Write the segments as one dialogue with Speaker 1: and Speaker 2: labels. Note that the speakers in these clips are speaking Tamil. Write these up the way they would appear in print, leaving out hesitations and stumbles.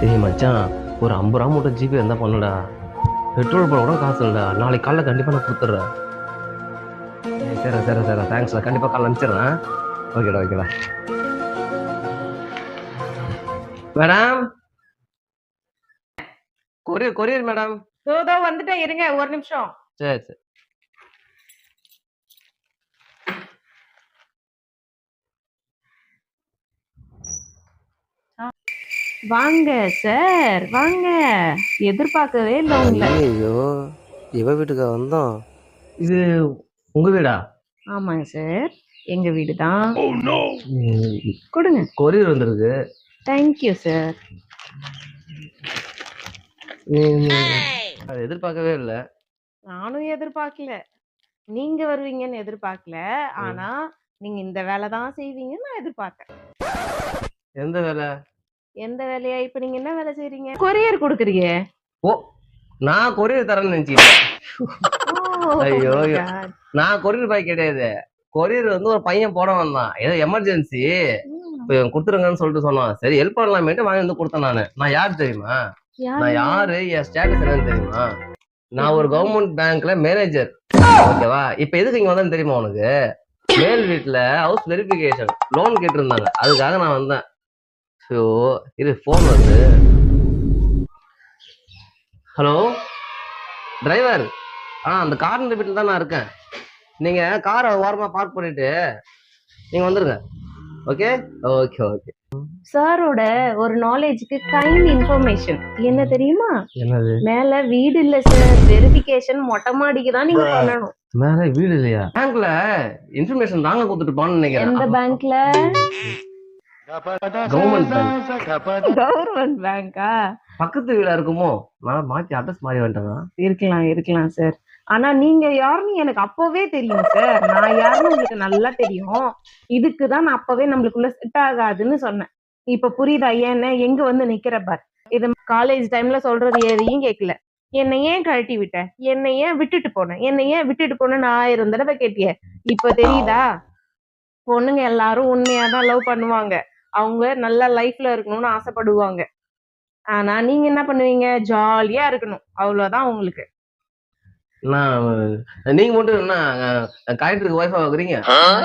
Speaker 1: ஏய் மச்சான், ஒரு 50 ரூபா மட்டும் ஜிபே இருந்தா பண்ணுடா. பெட்ரோல் போட கூட காசு இல்லடா. நாளைக்கு காலைல கண்டிப்பா நான் குடுத்துட்றேன். சரி. தேங்க்ஸ்டா. கண்டிப்பா காலைல அனுப்பிச்சிடுறேன். ஓகேடா. Madam, courier madam.
Speaker 2: தோ வந்துட்டேன், இருங்க ஒரு நிமிஷம்.
Speaker 1: சரி.
Speaker 2: வாங்க சார், வாங்க. எதிர்பார்க்கவே இல்லை உங்களை.
Speaker 1: ஐயோ, இவ வீட்டுக்கா வந்தோம்? இது உங்க வீடா?
Speaker 2: ஆமாங்க சார், எங்க வீடு தான். கொடுங்க.
Speaker 1: கொரியர் வந்திருக்கு.
Speaker 2: Thank you sir.
Speaker 1: அதை எதிர்பார்க்கவே இல்லை.
Speaker 2: நானும் எதிர்பார்க்கல, நீங்க வருவீங்கன்னு எதிர்பார்க்கல. ஆனா நீங்க இந்த வேலை தான் செய்வீங்கன்னு நான் எதிர்பார்த்தேன்.
Speaker 1: எந்த வேலை?
Speaker 2: எந்த வேலையா? இப்ப நீங்க என்ன வேலை செய்றீங்க? கொரியர் கொடுக்குறீங்க.
Speaker 1: ஓ, நான் கொரியர் தரேன்னு நினைச்சிட்டேன். ஐயோ, நான் கொரியர் பாய் கிடையாது. கொரியர் வந்து ஒரு பையன் போட வந்தான், ஏதோ எமர்ஜென்சி கொடுத்துருங்கன்னு சொல்லிட்டு சொன்னான். சரி ஹெல்ப் பண்ணலாமேட்டு வாங்கி வந்து கொடுத்தேன். நான் யார் தெரியுமா? நான் யாரு, என் ஸ்டேட்டஸ் என்னன்னு தெரியுமா? நான் ஒரு கவர்மெண்ட் பேங்க்ல மேனேஜர். ஓகேவா? இப்ப எதுக்கு இங்க வந்தேன்னு தெரியுமா உனக்கு? மேல் வீட்டுல ஹவுஸ் வெரிஃபிகேஷன் லோன் கேட்டு இருந்தாங்க, அதுக்காக நான் வந்தேன். ஸோ இது போன் வருது. ஹலோ டிரைவர், அந்த கார் வீட்டில் தான் நான் இருக்கேன். நீங்க காரை ஓரமா பார்க் பண்ணிட்டு நீங்க வந்துருங்க. ஓகே.
Speaker 2: சாரோட ஒரு நாலேஜுக்கு கைண்ட் இன்ஃபர்மேஷன் என்ன தெரியுமா?
Speaker 1: என்னது?
Speaker 2: மேல வீடு இல்ல சார், வெரிஃபிகேஷன் மொட்டை மாடிக்கு தான் நீங்க பண்ணணும்.
Speaker 1: மேல வீடு இல்லையா? பேங்க்ல இன்ஃபர்மேஷன் தாங்க கொடுத்துட்டு போன்னு நினைக்கிறேன்.
Speaker 2: எந்த பேங்க்ல? கவர்மெண்ட் பேங்கா?
Speaker 1: பக்கத்து வீடா இருக்குமோ? நான் மாத்தி அட்ரஸ் மாறி வந்துட்டேன்.
Speaker 2: இருக்கலாம் சார். ஆனா நீங்க யாருன்னு எனக்கு அப்பவே தெரியும் சார். நான் யாருன்னு உங்களுக்கு நல்லா தெரியும். இதுக்குதான் நான் அப்பவே நம்மளுக்குள்ள செட் ஆகாதுன்னு சொன்னேன். இப்ப புரியுதா ஏன்னு? எங்க வந்து நிக்கிற பார். இது காலேஜ் டைம்ல சொல்றது எதையும் கேட்கல. என்னை ஏன் கழட்டி விட்ட, என்னை ஏன் விட்டுட்டு போனேன்னு 1000 தடவை கேட்டிய. இப்ப தெரியுதா? பொண்ணுங்க எல்லாரும் உண்மையாதான் லவ் பண்ணுவாங்க. அவங்க நல்ல லைஃப்ல இருக்கணும்னு ஆசைப்படுவாங்க. ஆனா நீங்க என்ன பண்ணுவீங்க? ஜாலியா இருக்கணும், அவ்வளவுதான் உங்களுக்கு.
Speaker 1: நீங்க மட்டும் என்ன கலெக்டருக்கு ஒய்ஃபா வைக்கிறீங்க?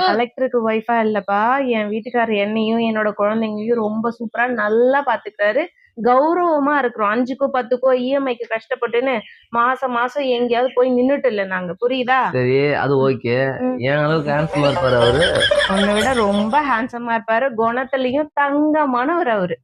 Speaker 2: கலெக்டருக்கு ஒய்ஃபா இல்லப்பா, என் வீட்டுக்காரர் என்னையும் என்னோட குழந்தைங்களையும் ரொம்ப சூப்பரா நல்லா பாத்துக்கிறாரு. கௌரவமா இருக்கிறோம். 5க்கோ 10க்கோ இஎம்ஐக்கு கஷ்டப்பட்டுன்னு மாசம் எங்கேயாவது போய் நின்னுட்டு இல்ல நாங்க, புரியுதா?
Speaker 1: சரி, அது ஓகே. என் அளவுக்கு ஹேண்ட்ஸமா இருப்பாரு அவரு?
Speaker 2: உன்னை விட ரொம்ப ஹேண்ட்ஸமா இருப்பாரு. குணத்திலையும் தங்கமானவர் அவரு.